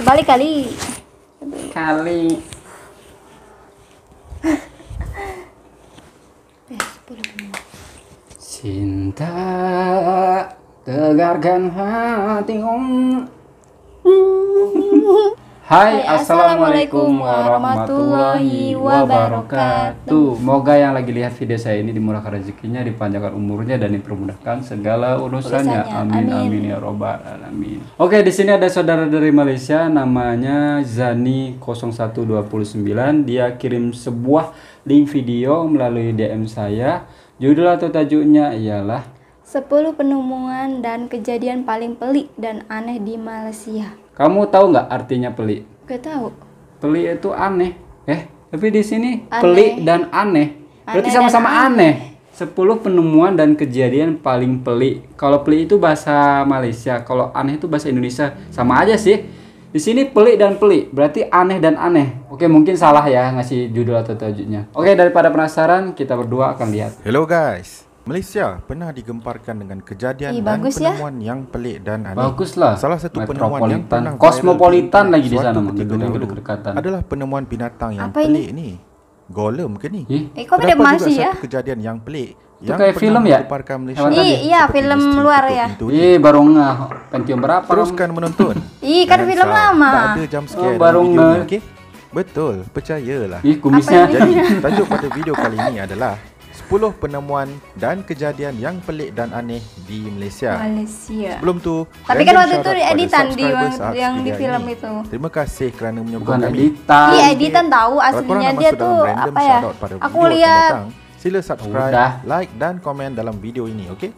Balik kali. Kali. Cinta tegarkan hati Hai, assalamualaikum warahmatullahi wabarakatuh. Semoga yang lagi lihat video saya ini dimurahkan rezekinya, dipanjangkan umurnya, dan dipermudahkan segala urusannya. Amin, amin ya robbal alamin. Oke, di sini ada saudara dari Malaysia, namanya Zani 0129. Dia kirim sebuah link video melalui DM saya. Judul atau tajuknya ialah 10 penemuan dan kejadian paling pelik dan aneh di Malaysia. Kamu tahu nggak artinya pelik? Gak tahu. Pelik itu aneh. Tapi di sini Aneh. pelik dan aneh. Berarti Aneh dan sama-sama aneh. 10 penemuan dan kejadian paling pelik. Kalau pelik itu bahasa Malaysia, kalau aneh itu bahasa Indonesia. Sama aja sih. Di sini pelik dan pelik, berarti aneh dan aneh. Oke, mungkin salah ya ngasih judul atau tajuknya. Oke, daripada penasaran, kita berdua akan lihat. Hello guys. Malaysia pernah digemparkan dengan kejadian dan bagus ya. penemuan yang pelik dan aneh. Baguslah. Salah satu penemuan yang pernah Kosmopolitan lagi di suatu sana, ketika gedung dahulu kedekatan. adalah penemuan binatang yang Apa pelik ni. Golem ke ni? Kok beda Terdapat masih juga ya? satu kejadian yang pelik Itu yang kayak pernah film ya? menggemparkan Malaysia. Hewan tadi? Iya, seperti film misteri luar tutup ya. pintu ni. Baru ngeh Pentium berapa? Teruskan menonton. Kan Jangan film risau, lama. Tak ada jump scare dalam baru video ngeh. ni, okey? Betul, percayalah. Kumisnya. Jadi, tajuk pada video kali ini adalah 10 penemuan dan kejadian yang pelik dan aneh di Malaysia. Malaysia. Sebelum tu, Tapi random kan waktu itu shout out kepada editan di subscribers Arts yang di Media film ini. itu. Terima kasih kerana menyokong Bukan kami. editan. Iya, editan tahu Kalau korang aslinya nak dia masuk tuh dalam random apa ya? shout out pada Aku video akan lihat datang, sila subscribe, Udah. like dan komen dalam video ini, okey?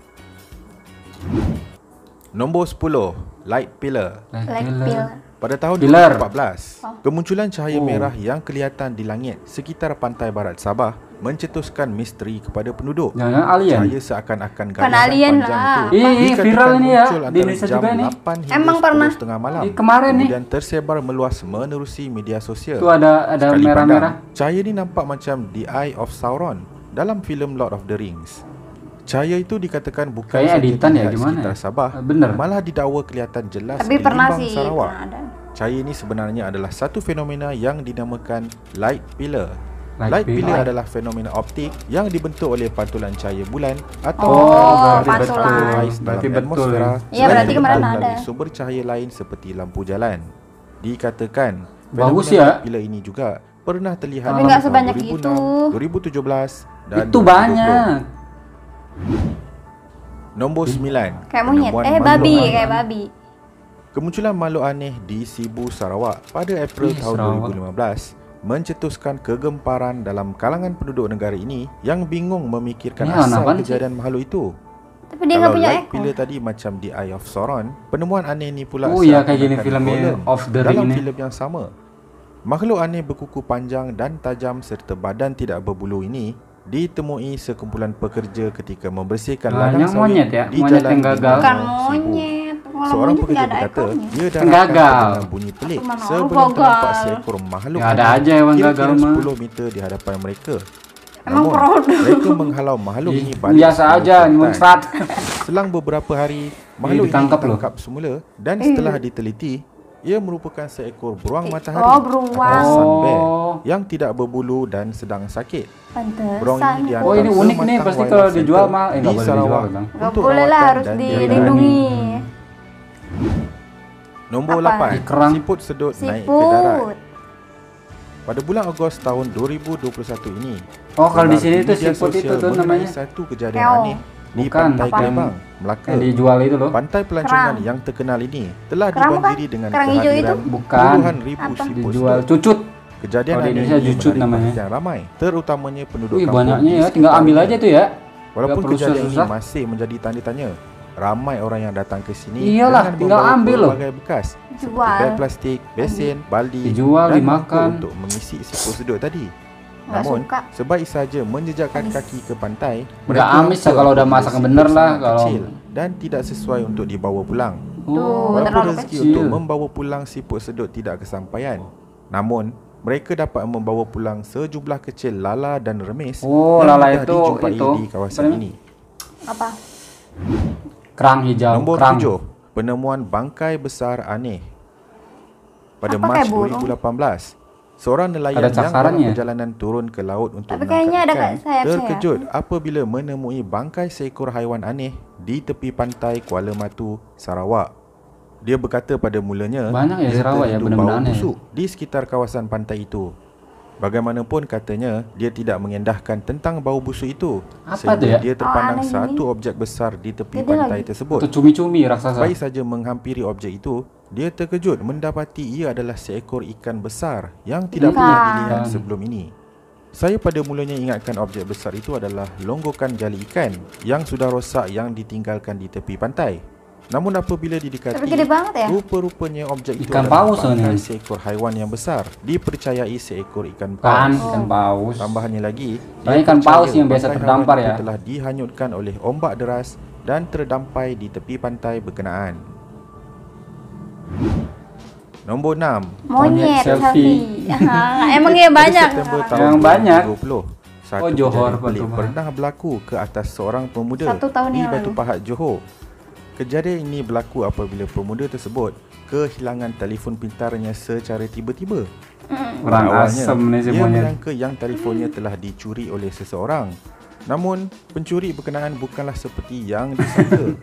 Nombor 10, Light Pillar. like pill. Pada tahun Pilar. 2014, kemunculan cahaya merah yang kelihatan di langit sekitar pantai barat Sabah mencetuskan misteri kepada penduduk. Jangan alien. Cahaya seakan-akan Bukan garisan alien panjang lah. itu dikatakan viral ini ya, muncul di antara Indonesia jam juga nih. 8 hingga Emang 10 pernah. setengah malam. Kemarin nih. Kemudian tersebar meluas menerusi media sosial. Itu ada Sekali merah-merah. pandang, cahaya ini nampak macam The Eye of Sauron dalam filem Lord of the Rings. Cahaya itu dikatakan bukan Kayak saja editan ya, terlihat gimana sekitar ya? Sabah, Bener. malah didakwa kelihatan jelas Tapi di pernah Limbang, sih, Sarawak. pernah ada. Cahaya ini sebenarnya adalah satu fenomena yang dinamakan light pillar. Light Light pillar pillar. adalah fenomena optik yang dibentuk oleh pantulan cahaya bulan atau berarti pantulan. betul. ais dalam Berarti betul. atmosfera Iya, selain berarti kemarin dibentuk ada. melalui sumber cahaya lain seperti lampu jalan. Dikatakan Bagus fenomena ya. light pillar ini juga pernah terlihat Tapi pada nggak tahun sebanyak 2006, itu. 2017 dan Itu 2020. banyak. Nombor 9. Kayak monyet. penemuan Babi, makhluk kayak babi. Kemunculan makhluk aneh di Sibu, Sarawak pada April tahun Sarawak. 2015 mencetuskan kegemparan dalam kalangan penduduk negara ini yang bingung memikirkan Ini asal apaan sih? kejadian makhluk itu. Tapi dia nggak Kalau punya light ekor. pillar tadi macam The Eye of Sauron, penemuan aneh ni pula Oh ya, kayak gini seakan-akan filmnya golem of the dalam Ring ni. filem yang sama. Makhluk aneh berkuku panjang dan tajam serta badan tidak berbulu ini ditemui sekumpulan pekerja ketika membersihkan ladang Banyak sawit monyet ya, di monyet jalan yang gagal. Bukan Sibu. monyet. Kalau Seorang monyet pekerja nggak ada berkata, ekornya. ia dah Gagal. dengan bunyi pelik Mana sebelum orang terdapat gagal. seekor makhluk Ya, ada aneh aja hewan kira-kira gagal mah. 10 meter di hadapan mereka. Emang Namun, produk. mereka menghalau makhluk ini balik Biasa ke aja, hutan. muncrat. Selang beberapa hari, makhluk ini ditangkap loh. ditangkap semula dan setelah diteliti, ia merupakan seekor beruang matahari Oh, beruang. atau sun bear Oh. yang tidak berbulu dan sedang sakit. Beruang Pantesan. ini diantar Oh, ini ke unik nih, Matang pasti Wildlife kalau Center dijual mah di nggak boleh Sarawak dijual, Bang. Nggak untuk boleh lah, rawatan harus dan dilindungi. Nombor Apa? 8, Kerang. siput sedut naik ke darat. Siput. Pada bulan Ogos tahun 2021 ini, Oh, kalau di solar sini tuh media siput sosial itu tuh mengenai namanya. satu kejadian Keong. aneh di Bukan, Pantai apa? Kelebang, Melaka. Yang dijual itu loh. Pantai pelancongan Kerang. yang terkenal ini telah Kerang dibanjiri dengan Kerang hijau kehadiran itu? Bukan. puluhan ribu Apa? siput Dijual sedut. cucut. Kejadian Kalau di aneh Indonesia ini jucut menarik namanya. perhatian ramai, terutamanya penduduk Wih, kampung banyaknya di ya, tinggal ambil sekitarnya. aja tuh ya. Walaupun Nggak perlu kejadian ini susah. masih menjadi tanda tanya, ramai orang yang datang ke sini Iyalah, dengan tinggal membawa ambil loh. berbagai bekas seperti Jual. beg plastik, besen, baldi Dijual, dan dimakan. mangkuk untuk mengisi siput sedut tadi. Nggak Namun, suka. sebaik saja menjejakkan Amis. kaki ke pantai, Nggak amis lah kalau udah mengambil masak siput bener lah, sangat kalau- kecil dan tidak sesuai untuk dibawa pulang. Oh, Tuh, Walaupun terlalu rezeki kecil. untuk membawa pulang siput sedut tidak kesampaian, namun mereka dapat membawa pulang sejumlah kecil lala dan remis Oh, yang lala mudah itu- dijumpai itu. di kawasan Apa namanya? ini. Apa? kerang hijau. Nombor kerang. 7, penemuan bangkai besar aneh. Pada Apa Mac kayak burung? 2018, seorang nelayan Ada yang dalam cakarannya. perjalanan turun ke laut untuk Tapi menangkap kayaknya ada ikan sayap-sayap. terkejut apabila menemui bangkai seekor haiwan aneh di tepi pantai Kuala Matu, Sarawak. Dia berkata pada mulanya Banyak ya dia Sarawak ya, terhidu benda-benda bau aneh. busuk di sekitar kawasan pantai itu. Bagaimanapun katanya, dia tidak mengendahkan tentang bau busuk itu Apa sehingga tu ya? dia terpandang aneh ini. satu objek besar di tepi Jadi pantai lagi. tersebut. Atau cumi-cumi raksasa. Baik saja menghampiri objek itu, dia terkejut mendapati ia adalah seekor ikan besar yang tidak Ikan. pernah dilihat sebelum ini. Saya pada mulanya ingatkan objek besar itu adalah longgokan jali ikan yang sudah rosak yang ditinggalkan di tepi pantai. Namun apabila didekati, Tapi gede banget ya? rupa-rupanya objek itu Ikan adalah paus bangkai ni. seekor haiwan yang besar. Dipercayai seekor ikan Kan paus. ikan paus. Tambahannya lagi, Soalnya dia ikan percaya paus yang biasa bangkai terdampar haiwan itu ya. telah dihanyutkan oleh ombak deras dan terdampai di tepi pantai berkenaan. Nombor 6. Monyet selfie. selfie. Emang iya banyak. Pada September tahun Yang banyak. 2020, satu Oh, Johor kejadian pelik Batu pernah berlaku ke atas seorang pemuda 1 tahun di yang Batu lalu. Pahat, Johor. Kejadian ini berlaku apabila pemuda tersebut kehilangan telefon pintarnya secara tiba-tiba. Orang Awalnya, asam ni dia semuanya. menyangka yang telefonnya telah dicuri oleh seseorang. Namun, pencuri berkenaan bukanlah seperti yang disangka.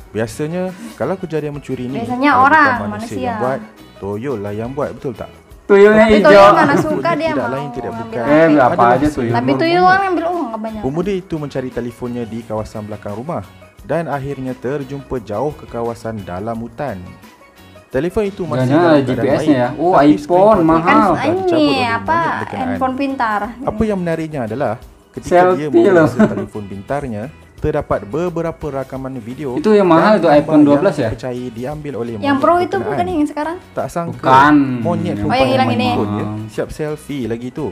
Biasanya, kalau kejadian mencuri ini Biasanya kalau orang, bukan manusia yang manusia. buat, toyol lah yang buat, betul tak? Tuyulnya Tapi hijau. tuyul mana suka dia Tidak mau lain, tidak ngambil bukan. HP. Apa Adalah aja tuyul. Tapi seekor tuyul monyet. orang ambil uang nggak banyak. Pemuda itu mencari telefonnya di kawasan belakang rumah dan akhirnya terjumpa jauh ke kawasan dalam hutan. Telefon itu masih Jangan dalam ada keadaan GPS-nya baik, ya. Oh, tapi iPhone, skrin mahal. Kan telah dicabut ini oleh apa monyet berkenaan. handphone pintar. Apa yang menariknya adalah ketika dia Selfie loh. memeriksa telefon pintarnya, terdapat beberapa rakaman video Itu yang mahal dan itu gambar iPhone 12 yang ya? dipercayai diambil oleh Yang monyet pro itu berkenaan. bukan yang sekarang? Tak sangka Bukan. monyet Oh, rupa yang hilang main ini. phone dia, siap selfie lagi tu.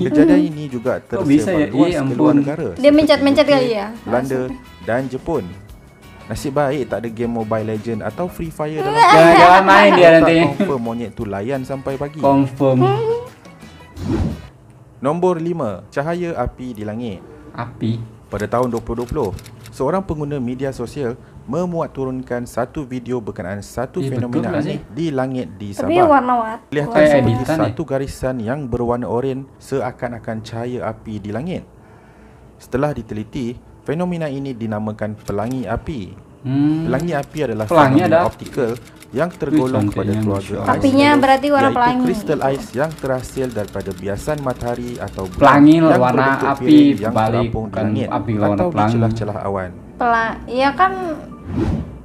Kejadian ini juga Kok bisa ya? tersebar luas Eh, ke luar ampun. negara. Dia seperti mencet-mencet UK, kali ya? Belanda dan Jepun. Nasib baik tak ada game Mobile Legend atau Free Fire dalam Jangan-jangan main dia Tak nanti. confirm monyet tu layan sampai pagi. Confirm. Nombor 5, cahaya api di langit. Api. Pada tahun 2020, seorang pengguna media sosial memuat turunkan satu video berkenaan satu betul fenomena lah aneh sih. di langit di Tapi Sabah. warna-warni. Kelihatan Kayak seperti editan ni. satu garisan yang berwarna oranye seakan-akan cahaya api di langit. Setelah diteliti, fenomena ini dinamakan pelangi api. Pelangi api adalah Pelangi fenomena ada. optikal yang tergolong kepada cantiknya, keluarga Masya ais. Allah. Apinya berarti warna iaitu pelangi. kristal ais yang terhasil daripada biasan matahari atau bulan Pelangi lah, yang warna berbentuk api piring yang balik, terapung di bukan langit api lah, warna atau di pelangi. celah-celah awan. Iya kan?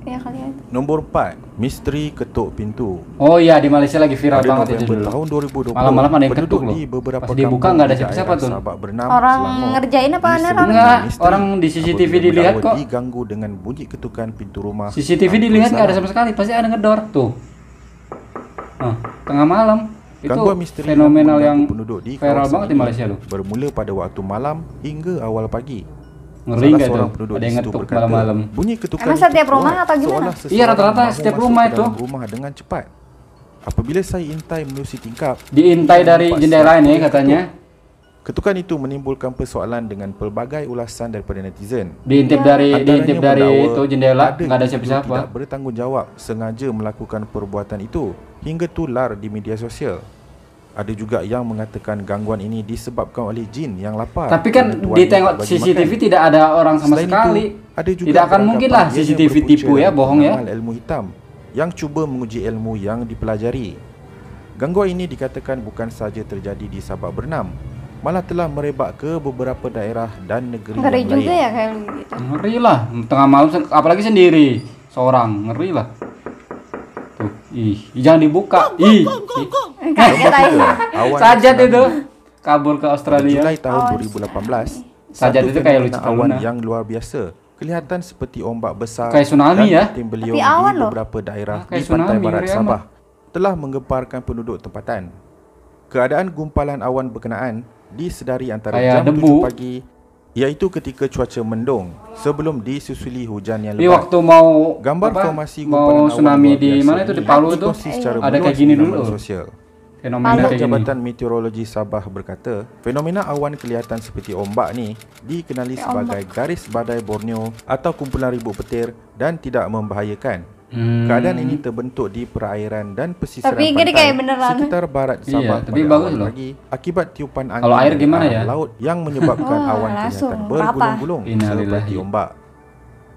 Ya kali ya. Nombor 4, misteri ketuk pintu. Oh iya, di Malaysia lagi viral Pada banget itu November dulu. tahun 2020, Malam-malam ada yang penduduk ketuk loh. di beberapa Pas dia buka kampung nggak ada di siapa-siapa daerah tuh. Sabak Bernam, Orang Selangor, ngerjain apa aneh orang? Enggak, misteri orang di CCTV apabila dilihat mendakwa kok. diganggu dengan bunyi ketukan pintu rumah. CCTV tanpa dilihat nggak ada salah. sama sekali, pasti ada ngedor tuh. Tengah malam. Itu Gangguan misteri fenomenal mengganggu yang penduduk di viral kawasan banget di ini Malaysia loh. bermula pada waktu malam hingga awal pagi. Ngeri Salah nggak seorang tuh? penduduk Ada di yang situ ngetuk berkata, malam-malam. bunyi ketukan Emang itu setiap rumah kuat, atau gimana? seolah Iya, seseorang rata-rata mahu setiap masuk rumah ke itu. dalam rumah dengan cepat. Apabila saya intai menerusi tingkap, Diintai dari nampak jendela siapa ini yang katanya. ketuk. Ketukan itu menimbulkan persoalan dengan pelbagai ulasan daripada netizen. Diintip dari Antaranya itu jendela, ada nggak ada individu siapa-siapa. tidak bertanggungjawab sengaja melakukan perbuatan itu hingga tular di media sosial. Ada juga yang mengatakan gangguan ini disebabkan oleh jin yang lapar. Tapi kan kerana tuannya ditengok tak bagi CCTV makan. tidak ada orang sama Selain sekali. itu, ada juga Tidak akan mungkin lah beranggapan ianya CCTV berpunca tipu ya, dari bohong ya. pengamal ilmu hitam yang cuba menguji ilmu yang dipelajari. Gangguan ini dikatakan bukan sahaja terjadi di Sabak Bernam, malah telah merebak ke beberapa daerah dan negeri Ngeri yang juga lain. ya kayak gitu. Ngeri lah, tengah malam apalagi sendiri seorang, ngeri lah. Tuh, jangan dibuka. Kaget aja. Awan Sajat tsunami. itu kabur ke Pada Australia. Julai tahun 2018, Sajat satu itu kayak fenomena Lucu awan Luna. yang luar biasa kelihatan seperti ombak besar Kayak tsunami dan ya. puting beliung Tapi awan di loh. beberapa daerah Kayak di pantai tsunami, barat ngeri Sabah telah menggemparkan penduduk tempatan. Keadaan gumpalan awan berkenaan disedari antara Kayak jam debu. 7 pagi, iaitu ketika cuaca mendung sebelum disusuli hujan yang Ini lebat. waktu mau Gambar apa, formasi gumpalan mau awan tsunami luar di biasa mana itu di ini Palu itu dikongsi secara ada kayak meluas gini di laman dulu. sosial. Fenomena Pihak kayak gini. Jabatan Meteorologi Sabah berkata, fenomena awan kelihatan seperti ombak ni dikenali sebagai garis badai Borneo atau kumpulan ribut petir dan tidak membahayakan. Keadaan ini terbentuk di perairan dan pesisiran Tapi pantai kayak beneran. sekitar barat Sabah tapi pada bagus awal loh. pagi akibat tiupan angin Kalau air dari gimana arah ya? laut yang menyebabkan awan langsung kelihatan bergulung-gulung Innalillahi. seperti ombak.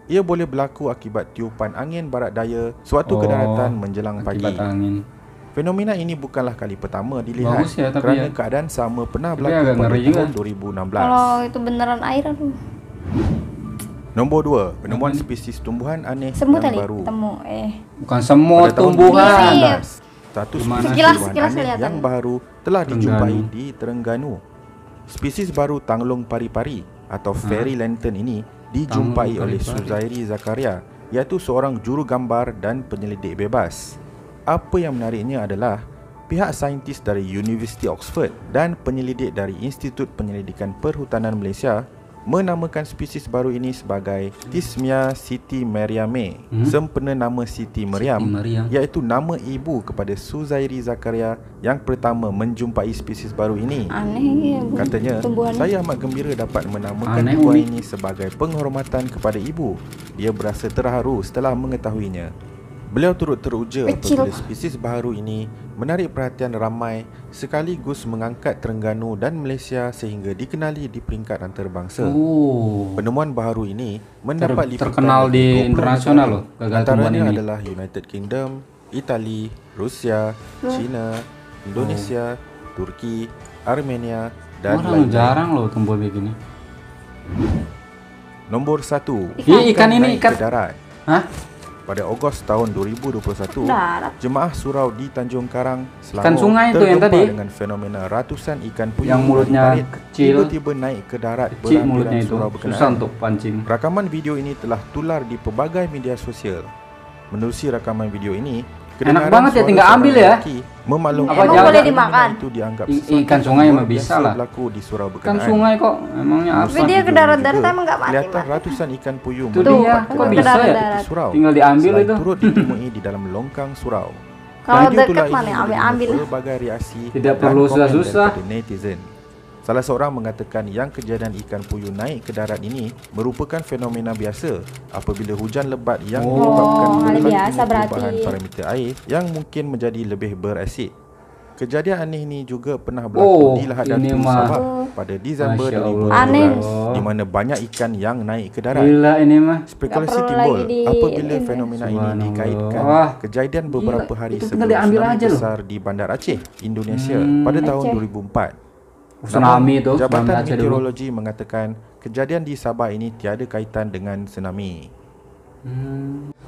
Ia boleh berlaku akibat tiupan angin barat daya sewaktu Oh, kedaratan menjelang pagi. Akibat angin. Fenomena ini bukanlah kali pertama dilihat Bagus ya, tapi kerana ya. keadaan sama pernah Tapi berlaku agak pada ngeri juga. tahun 2016. Kalau itu beneran air, aduh. Nombor 2, penemuan spesies tumbuhan aneh Semut yang tadi baru. ketemu. Bukan semut, Pada tahun tumbuhan. 2019, satu Gimana? spesies Sekilas- tumbuhan sekilas aneh kelihatan. yang baru telah dijumpai Terengganu. di Terengganu. Spesies baru tanglung pari-pari atau fairy lantern ini dijumpai Tanglung oleh pari-pari. Suzairi Zakaria, iaitu seorang juru gambar dan penyelidik bebas. Apa yang menariknya adalah pihak saintis dari University Oxford dan penyelidik dari Institut Penyelidikan Perhutanan Malaysia menamakan spesies baru ini sebagai Tismia Siti Mariame, sempena nama Siti Mariam, Mariam. iaitu nama ibu kepada Suzairi Zakaria yang pertama menjumpai spesies baru ini. Aneh ya, Bu. Katanya, Tumbuhan. saya amat gembira dapat menamakan Aneh, tumbuhan unik. ini sebagai penghormatan kepada ibu. Dia berasa terharu setelah mengetahuinya. Beliau turut teruja Kecil. apabila spesies baru ini menarik perhatian ramai sekaligus mengangkat Terengganu dan Malaysia sehingga dikenali di peringkat antarabangsa. Oh. Penemuan baharu ini mendapat liputan terkenal dari di 20 internasional negara. loh, gagal tumbuhan Antaranya ini. adalah United Kingdom, Itali, Rusia, China, Indonesia, Turki, Armenia dan Orang lain-lain. jarang loh tumbuh begini. Nombor 1. Ikan ini, naik ikan. ke darat. Hah? Pada Ogos tahun 2021, Darat. jemaah surau di Tanjung Karang, Selangor Ikan sungai tu yang tergempar tadi. dengan fenomena ratusan ikan puyuh Yang mulutnya dari parit kecil. tiba-tiba naik ke darat Kecil berhampiran mulutnya itu. surau Susah berkenaan. untuk pancing. Rakaman video ini telah tular di pelbagai media sosial. Menerusi rakaman video ini, Enak kedengaran banget ya, suara tinggal seorang ambil ya. lelaki memaklumkan Apa bahawa boleh fenomena dimakan? Itu dianggap Ikan sesuatu sungai yang mah luar bisa biasa lah. berlaku di surau Ikan berkenaan. sungai kok, emangnya apa? Tapi dia ke Video ini darat-darat juga emang nggak mati. kelihatan ratusan ikan puyuh Itu dia, melompat kok ke bisa darat ya? di surau. Tinggal diambil Selain itu. turut ditemui di dalam longkang surau. Kalau Video dekat tular mana ini ambil-ambil. menerima pelbagai reaksi Tidak dan perlu komen susah-susah. daripada netizen. Salah seorang mengatakan yang kejadian ikan puyuh naik ke darat ini merupakan fenomena biasa apabila hujan lebat yang menyebabkan hal berlakunya biasa berarti. perubahan parameter air yang mungkin menjadi lebih berasid. Kejadian aneh ini juga pernah berlaku Oh, di Lahad ini Datu mah. Sabah pada Disember Masya 2017 Allah. Aneh. di mana banyak ikan yang naik ke darat. Gila ini mah. Spekulasi Nggak perlu timbul lagi di- apabila ini. fenomena ini Subhanallah. dikaitkan Wah. kejadian beberapa hari itu sebelum tinggal diambil tsunami aja loh. besar di Bandar Aceh, Indonesia pada tahun Aceh. 2004. Tsunami itu, Jabatan tsunami Aceh dulu. Meteorologi mengatakan kejadian di Sabah ini tiada kaitan dengan tsunami.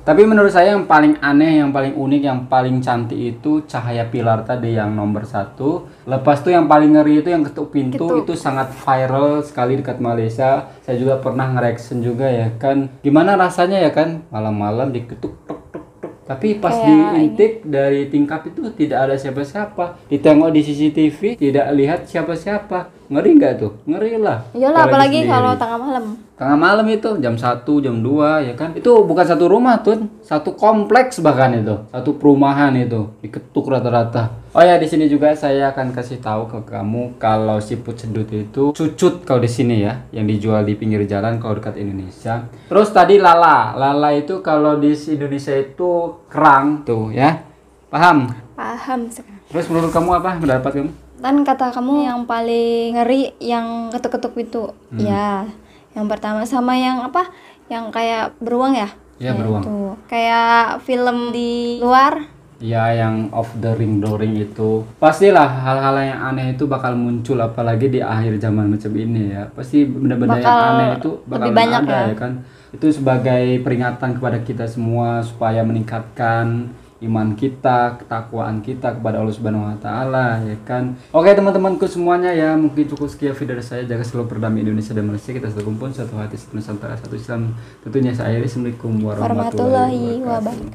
Tapi menurut saya yang paling aneh, yang paling unik, yang paling cantik itu cahaya pilar tadi yang nomor 1. Lepas itu yang paling ngeri itu yang ketuk pintu. Ketuk. Itu sangat viral sekali dekat Malaysia. Saya juga pernah nge-reaction juga ya kan. Gimana rasanya ya kan malam-malam diketuk tok tok tok. Tapi pas Kayak diintip dari tingkap itu tidak ada siapa-siapa. Ditengok di CCTV tidak lihat siapa-siapa. Ngeri nggak tuh? Ngeri lah. Iyalah, apalagi sendiri. kalau tengah malam. Tengah malam itu jam 1, jam 2 ya kan. Itu bukan satu rumah tuh, satu kompleks bahkan itu. Satu perumahan itu diketuk rata-rata. Oh ya, di sini juga saya akan kasih tahu ke kamu kalau siput sedut itu cucut kalau di sini ya, yang dijual di pinggir jalan kalau dekat Indonesia. Terus tadi lala. Lala itu kalau di Indonesia itu kerang tuh ya. Paham? Paham sekarang. Terus menurut kamu apa pendapat kamu? Kan kata kamu yang paling ngeri yang ketuk-ketuk itu. Ya, yang pertama sama yang apa? Yang kayak beruang ya? Iya, beruang. Itu. Kayak film di luar. Ya, yang of the ring itu pastilah hal-hal yang aneh itu bakal muncul, apalagi di akhir zaman macam ini ya. Pasti benda-benda yang Bakal aneh itu bakal lebih banyak ada ya. ya kan. Itu sebagai peringatan kepada kita semua supaya meningkatkan iman kita, ketakwaan kita kepada Allah Subhanahu wa taala ya kan. Oke teman-temanku semuanya ya, mungkin cukup sekian video dari saya. Jaga selalu perdamaian Indonesia dan Malaysia. Kita satu kumpul, satu hati, satu Nusantara, satu Islam. Tentunya saya Assalamualaikum warahmatullahi Warahmatullahi wabarakatuh. wabarakatuh.